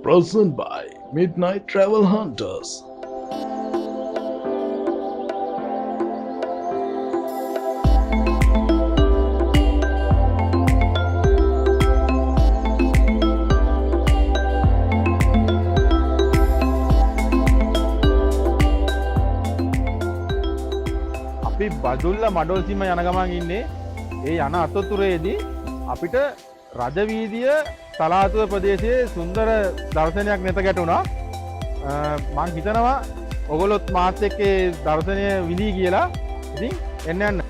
Present by Midnight Travel Hunters. අපි බදුල්ල මඩොල්සිම යන ගමන් ඉන්නේ. ඒ යන අතතුරේදී අපිට රජවීදිය තලාතුව ප්‍රදේශයේ සුන්දර දර්ශනයක් නෙත ගැටුණා. මං හිතනවා ඔගොල්ලොත් මාත් එක්ක ඒ දර්ශනය විඳී කියලා. ඉතින් එන්න යන්න.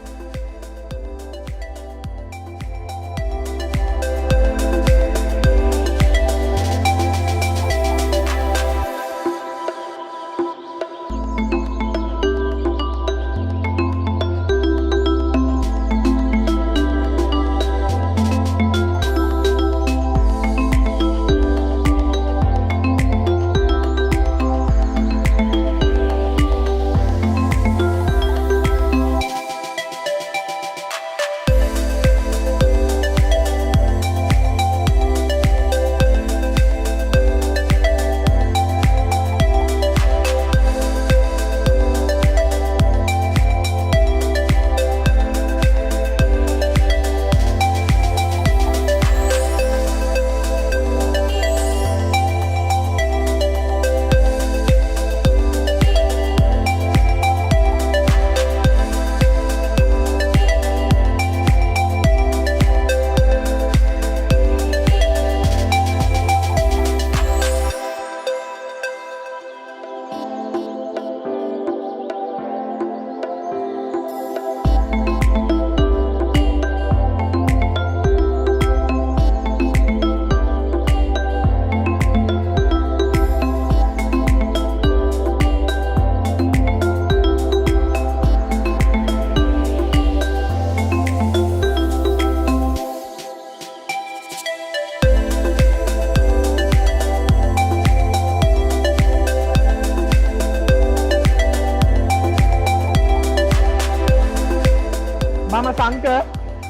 මම සංක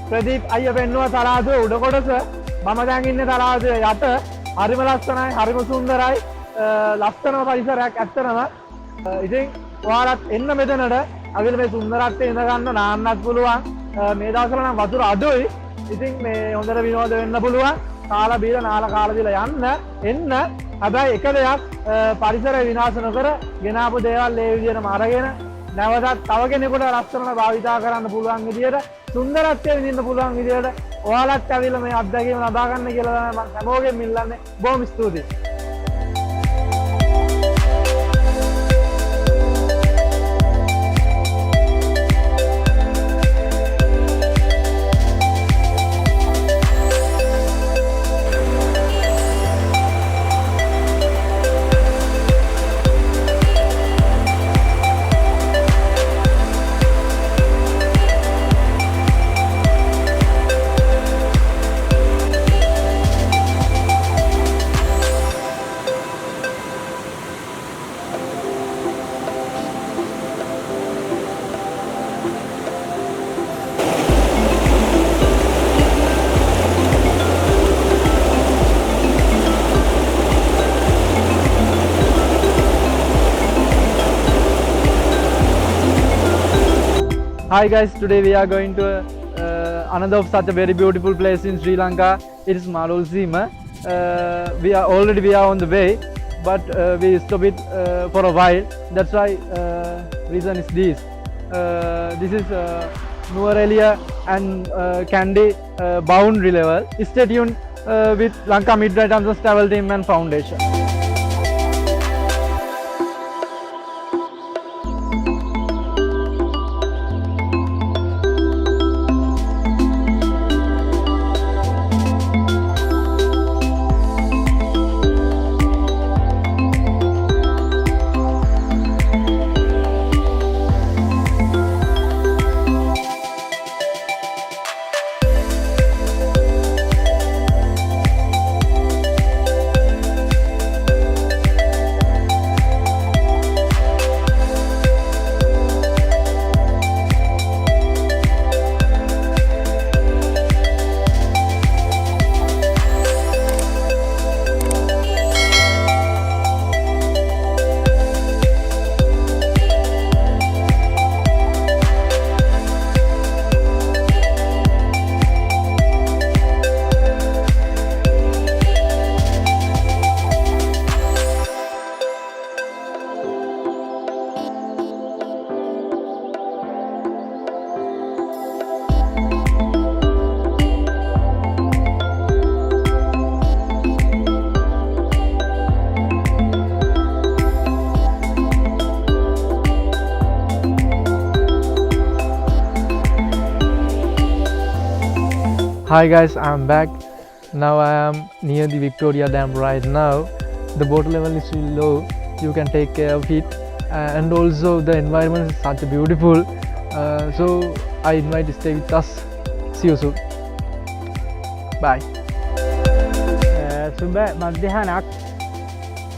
ප්‍රදීප් අයියා පෙන්නුවා තලාදුව උඩ කොටස. මම දැන් ඉන්නේ තලාදුව යට. හරිම ලස්සනයි, හරිම සුන්දරයි. ලස්සනම පරිසරයක් ඇත්තටම. ඉතින් ඔයාලත් එන්න මෙතනට. අවිල මේ සුන්දරත්වය ඉඳ ගන්න නාන්නත් පුළුවන්. මේ දවස්වල නම් වතුර අඩුයි. ඉතින් මේ හොඳට විනෝද වෙන්න පුළුවන්. කාලා බීලා නාලා කාලා බීලා එන්න. හැබැයි එක දෙයක් පරිසරය විනාශ නොකර ගෙනාපු දේවල් ඒ විදිහටම අරගෙන නැවතත් තව කෙනෙකුට ලස්සනට භාවිතා කරන්න පුළුවන් විදියට සුන්දරත්වය විඳින්න පුළුවන් විදියට ඔයාලත් ඇවිල්ලා මේ අත්දැකීම ලබා ගන්න කියලා තමයි මම හැමෝගෙම ඉල්ලන්නේ. බොහොම ස්තුතියි. Hi guys, today we are going to another of such a very beautiful place in Sri Lanka. It is Madulsima. We are on the way, but we stop it for a while. That's why reason is this. This is Nuarelia and Kandy boundary level. Stay tuned with Lanka Midnight Travel Team and Foundation. Hi guys, I'm back. Now I am near the Victoria Dam right now. The water level is still low. You can take care of it, and also the environment is such beautiful. So I invite you to stay with us. See you soon. Bye. සුබ මධ්‍යහනක්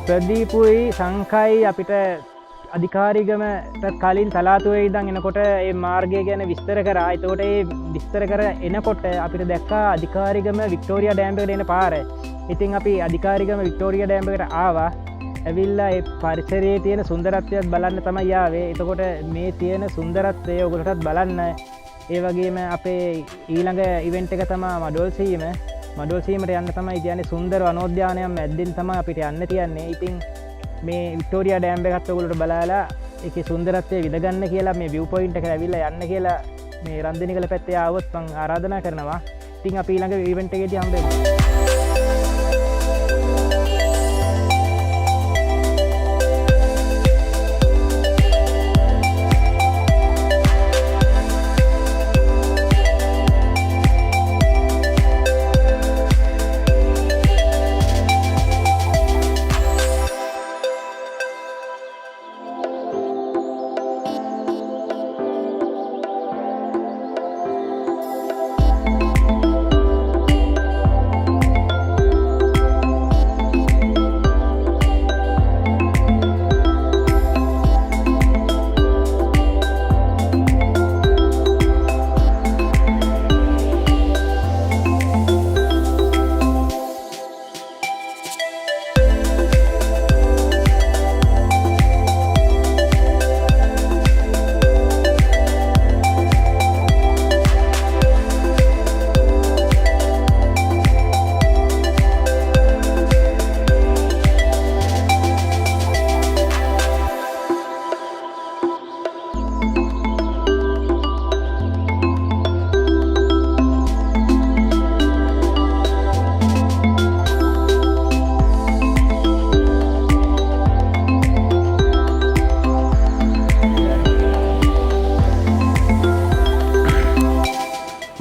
ප්‍රදීපුයි සංකයි අපිට අධිකාරිගමට කලින් තලාතුවේ ඉඳන් එනකොට ඒ මාර්ගය ගැන විස්තර කරා. එතකොට ඒ විස්තර කර එනකොට අපිට දැක්කා අධිකාරිගම වික්ටෝරියා ඩෑම් එකට එන පාර. ඉතින් අපි අධිකාරිගම වික්ටෝරියා ඩෑම් එකට ආවා. ඇවිල්ලා ඒ පරිසරයේ තියෙන සුන්දරත්වයත් බලන්න තමයි ආවේ. එතකොට මේ තියෙන සුන්දරත්වය ඔයගොල්ලෝටත් බලන්න. ඒ වගේම අපේ ඊළඟ ඉවෙන්ට් එක තමයි මඩොල්සීම. මඩොල්සීමට යන්න තමයි කියන්නේ සුන්දර වනෝද්‍යානයක් මැද්දෙන් තමයි අපිට යන්න තියන්නේ. ඉතින් මේ වික්ටෝරියා ඩෑම් එකත් ඔයගොල්ලෝට බලලා ඒකේ සුන්දරත්වය විඳගන්න කියලා මේ view point එකට ඇවිල්ලා යන්න කියලා මේ රන්දිනිකල පැත්තේ ආවොත් මම ආරාධනා කරනවා. ඉතින් අපි ඊළඟ ඉවෙන්ට් එකේදී හම්බෙමු.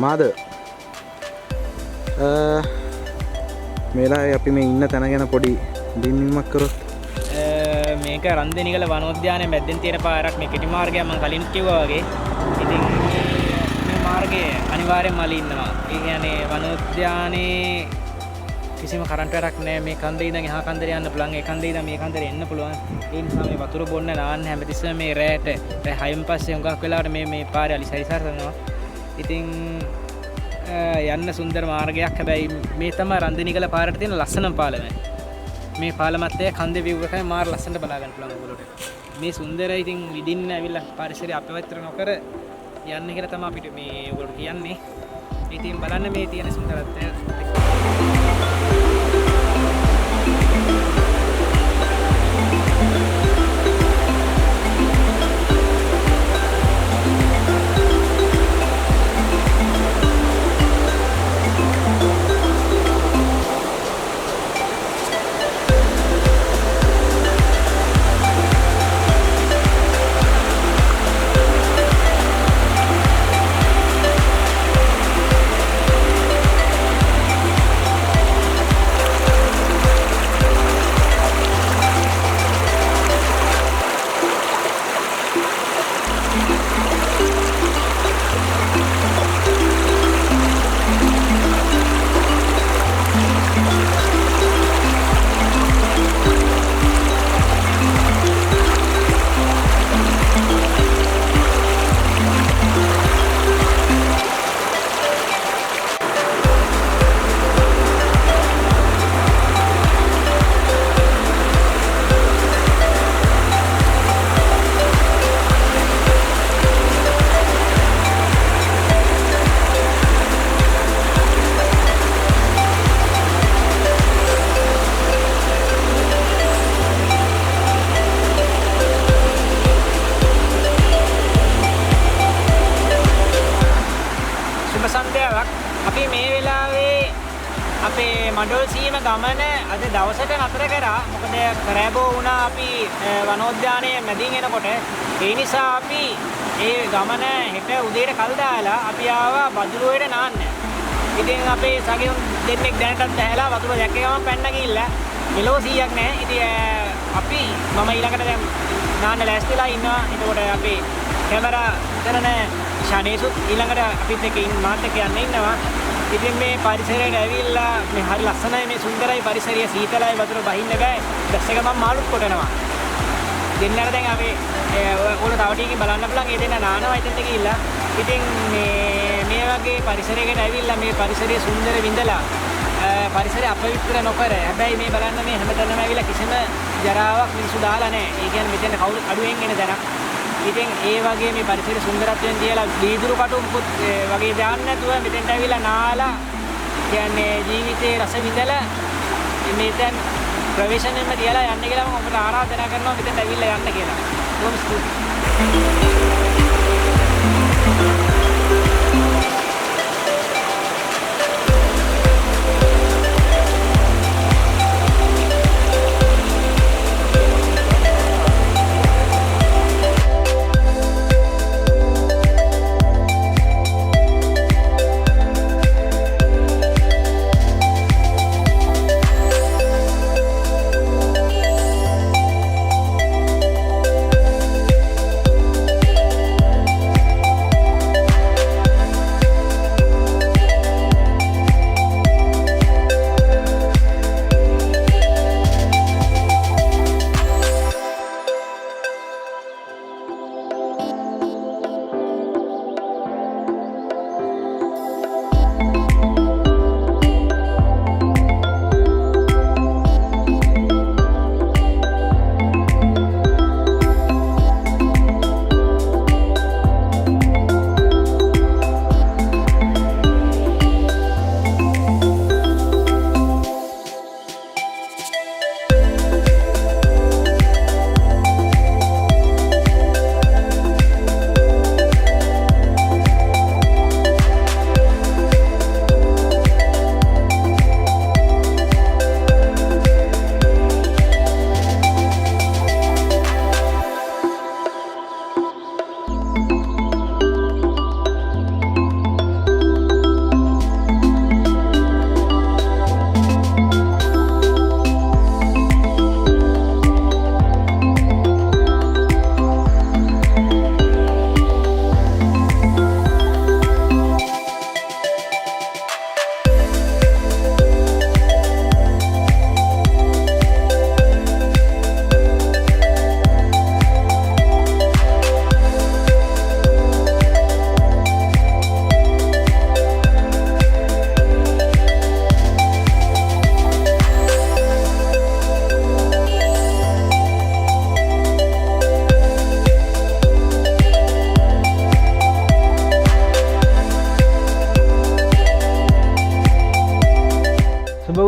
මාද මේලා අපි මේ ඉන්න තැන ගැන පොඩි දින්වීමක් කරොත් මේක රන්දිනිකල වනෝද්‍යානයේ මැද්දෙන් තියෙන පාරක්. මේ කෙටි මාර්ගයක් මම කලින් කිව්වා වගේ. ඉතින් මේ මාර්ගයේ අනිවාර්යයෙන්ම මලි ඉන්නවා. ඒ කියන්නේ වනෝද්‍යානයේ කිසිම කරන්ට් එකක් නැහැ. මේ කන්දේ ඉඳන් එහා කන්දේ යන්න පුළුවන්. ඒ කන්දේ ඉඳන් මේ කන්දේ එන්න පුළුවන්. ඒ නිසා මේ වතුර බොන්න නාන්න හැමතිස්සෙම මේ රැට 6න් පස්සේ හුඟක් වෙලාවට මේ පාරේ අලිසරිසර කරනවා. ඉතින් යන්න සුන්දර මාර්ගයක්. හැබැයි මේ තමයි රන්දිනිකල පාරට තියෙන ලස්සනම පාලම. මේ පාලමත් එක්ක කන්දේ view එකයි මාර ලස්සනට බලා ගන්න පුළුවන් ඔයගොල්ලෝට. මේ සුන්දර ඉතින් විදින්න ඇවිල්ලා පරිසරය අපවිත්‍ර නොකර යන්න කියලා තමයි අපිට මේ ඔයගොල්ලෝ කියන්නේ. ඉතින් බලන්න මේ තියෙන සුන්දරත්වය. අපි මේ වෙලාවේ අපේ මඩොල්සීම ගමන අද දවසට නතර කරා. මොකද කරෑබෝ වුණා අපි වනෝද්‍යානයේ මැදින් එනකොට. ඒ නිසා අපි ඒ ගමන හෙට උදේට කල් දාලා අපි ආවා බදුලුවේට නාන්න. ඉතින් අපේ සගයුන් දෙන්නෙක් දැනටත් ඇහැලා වතුර දැක්ක ගමන් පැන්න ගිහිල්ලා මෙලෝ 100ක් නැහැ. ඉතින් අපි මම ඊළඟට දැන් නාන්න ලෑස්තිලා ඉන්නවා. එතකොට අපේ කැමරා කරන ශනේසුත් ඊළඟට අපිත් එක්ක මාත් එක්ක යන්න ඉන්නවා. ඉතින් මේ පරිසරයට ඇවිල්ලා මේ හරි ලස්සනයි මේ සුන්දරයි පරිසරය සීතලයි වතුර බහින්න බෑ. දැස්ස එක මම මාළුත් කොටනවා. දෙන්නට දැන් අපි ඕන තව ටිකකින් බලන්න පුළුවන්. ඒ දෙන්න නානවා එතෙන්ට ගිහිල්ලා. ඉතින් මේ වගේ පරිසරයකට ඇවිල්ලා මේ පරිසරයේ සුන්දර විඳලා පරිසරය අපවිත්‍ර නොකර හැබැයි මේ බලන්න මේ හැමතැනම ඇවිල්ලා කිසිම ජරාවක් මිනිස්සු දාලා නැහැ. ඒ කියන්නේ මෙතන කවුරු අඩුවෙන් එන දැනක්. ඉතින් ඒ වගේ මේ පරිසරයේ සුන්දරත්වයෙන් තියලා වීදුරු කටුම්කුත් වගේ දාන්න නැතුව මෙතෙන්ට ඇවිල්ලා නාලා කියන්නේ ජීවිතේ රස විඳලා මෙතෙන් ප්‍රවේශණයෙන්ම තියලා යන්න කියලා මම ඔබට ආරාධනා කරනවා මෙතෙන්ට ඇවිල්ලා යන්න කියලා. බොහොම ස්තුතියි.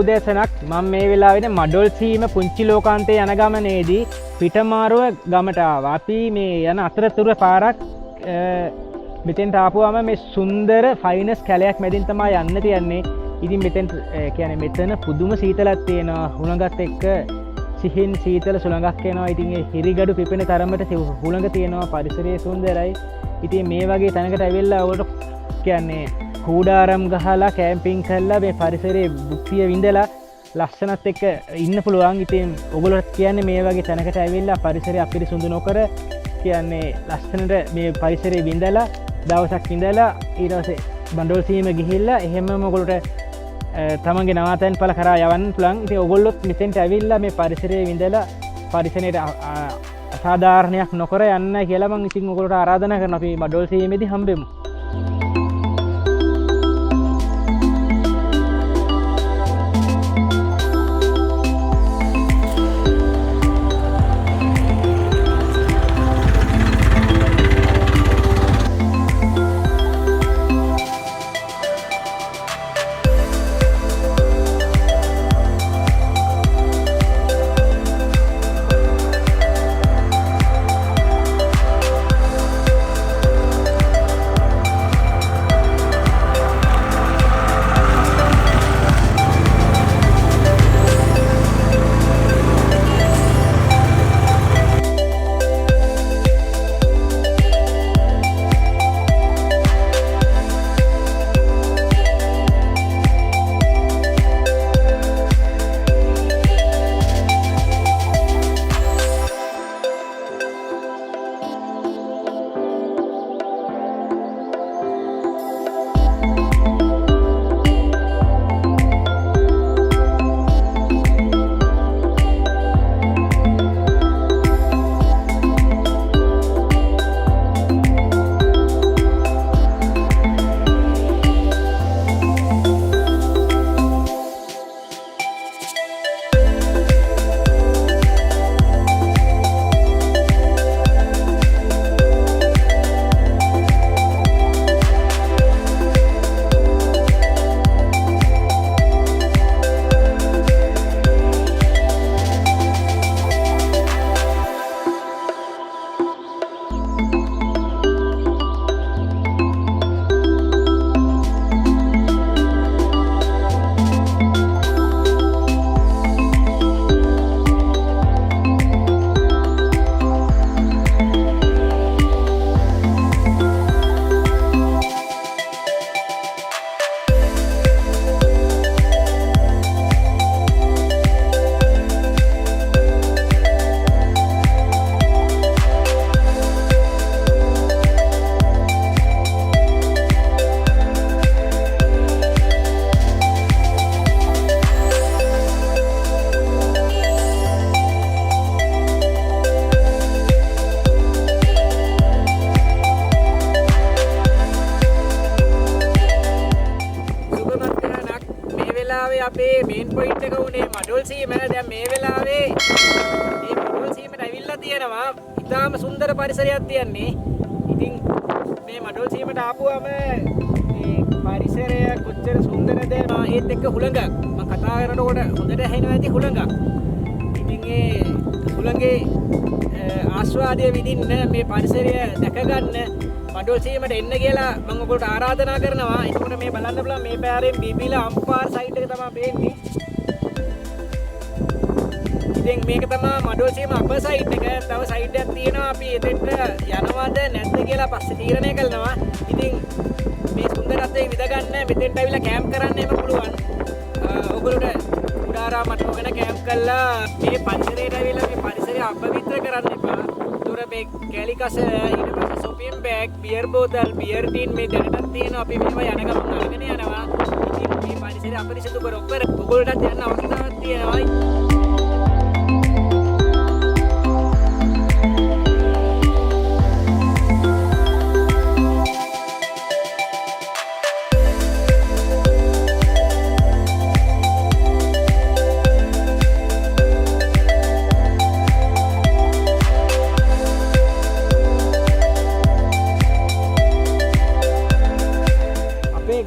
උදෑසනක් මම මේ වෙලාවේ මඩොල්සීම පුංචි ලෝකාන්තයේ යන ගමනේදී පිටමාරුව ගමට ආවා. අපි මේ යන අතරතුර පාරක් මෙතෙන්ට ආපුවම මේ සුන්දර ෆයිනස් කැලයක් මැදින් තමයි යන්න තියන්නේ. ඉතින් මෙතෙන් කියන්නේ මෙතන පුදුම සීතලක් තියෙනවා. හුළඟත් එක්ක සිහින් සීතල සුළඟක් එනවා. ඉතින් ඒ හිරිගඩු පිපෙන තරමට හුළඟ තියෙනවා. පරිසරය සුන්දරයි. ඉතින් මේ වගේ තැනකට ඇවිල්ලා ඔයාලට කියන්නේ කූඩාරම් ගහලා කැම්පින් කරලා මේ පරිසරයේ භුක්තිය විඳලා ලස්සනත් එක්ක ඉන්න පුළුවන්. ඉතින් ඔයගොල්ලෝ කියන්නේ මේ වගේ තැනකට ඇවිල්ලා පරිසරය අපිරිසුදු නොකර කියන්නේ ලස්සනට මේ පරිසරයේ විඳලා දවසක් ඉඳලා ඊට පස්සේ බණ්ඩෝල්සීම ගිහිල්ලා එහෙමම ඔයගොල්ලෝට තමන්ගේ නවාතැන් පළ කරා යවන්න පුළුවන්. ඉතින් ඔයගොල්ලොත් මෙතෙන්ට ඇවිල්ලා මේ පරිසරයේ විඳලා පරිසරයට අසාධාරණයක් නොකර යන්න කියලා මම ඉතින් ඔයගොල්ලෝට ආරාධනා කරනවා. අපි බණ්ඩෝල්සීමේදී හම්බෙමු. අමතක වුණේ මඩුල්සීම. දැන් මේ වෙලාවේ මේ මඩුල්සීමට ඇවිල්ලා තියෙනවා. ඉතාම සුන්දර පරිසරයක් තියන්නේ. ඉතින් මේ මඩුල්සීමට ආපුවම මේ පරිසරය කොච්චර සුන්දරද ඒත් එක්ක හුළඟක්. මම කතා කරනකොට හොඳට ඇහෙනවා ඇති හුළඟක්. ඉතින් ඒ හුළඟේ ආස්වාදය විඳින්න මේ පරිසරය දැක ගන්න මඩුල්සීමට එන්න කියලා මම ඔයගොල්ලෝ ආරාධනා කරනවා. ඒකට මේ බලන්න බලන්න මේ පාරෙන් බීබීලා අම්පාර සයිඩ් එක තමයි පේන්නේ. ඉතින් මේක තමයි මඩුල්සීම අප සයිඩ් එක. තව සයිඩ් එකක් තියෙනවා. අපි එතෙන්ට යනවද නැද්ද කියලා පස්සේ තීරණය කරනවා. ඉතින් මේ සුන්දරත්වයේ විඳ ගන්න මෙතෙන්ට ඇවිල්ලා කැම්ප් කරන්න එම පුළුවන්. ඔයගොල්ලෝට කුඩාරා මට්ටමකට කැම්ප් කරලා මේ පරිසරයට ඇවිල්ලා මේ පරිසරය අපවිත්‍ර කරන්න එපා. ඒතොර මේ කැලිකස ඊට පස්සේ shopping bag, beer bottle, beer tin මේ දැනටත් තියෙනවා. අපි මේවා යන ගමන් අරගෙන යනවා. ඉතින් මේ පරිසරය අපරිසිදු කර ඔයගොල්ලෝටත් යන්න අවස්ථාවක් තියෙනවා.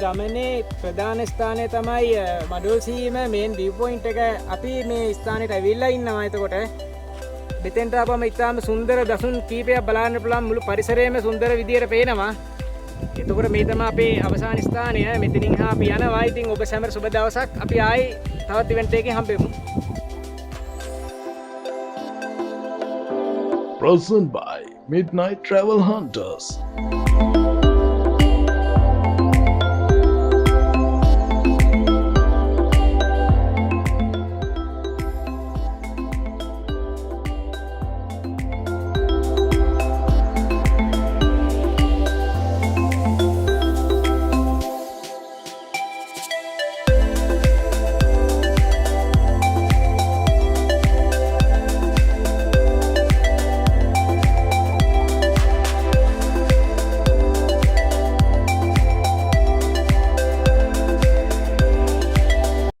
ගමනේ ප්‍රධාන ස්ථානය තමයි මඩුල්සීම මේන් view point එක. අපි මේ ස්ථානෙට ඇවිල්ලා ඉන්නවා. එතකොට මෙතෙන්ට ආපම ඉතාම සුන්දර දසුන් කීපයක් බලන්න පුළුවන්. මුළු පරිසරයම සුන්දර විදියට පේනවා. එතකොට මේ තමයි අපේ අවසාන ස්ථානය. මෙතනින් අපි යනවා. ඉතින් ඔබ සැමට සුබ දවසක්. අපි ආයි තවත් ඉවෙන්ට් එකකින් හම්බෙමු. Present by Midnight Travel Hunters.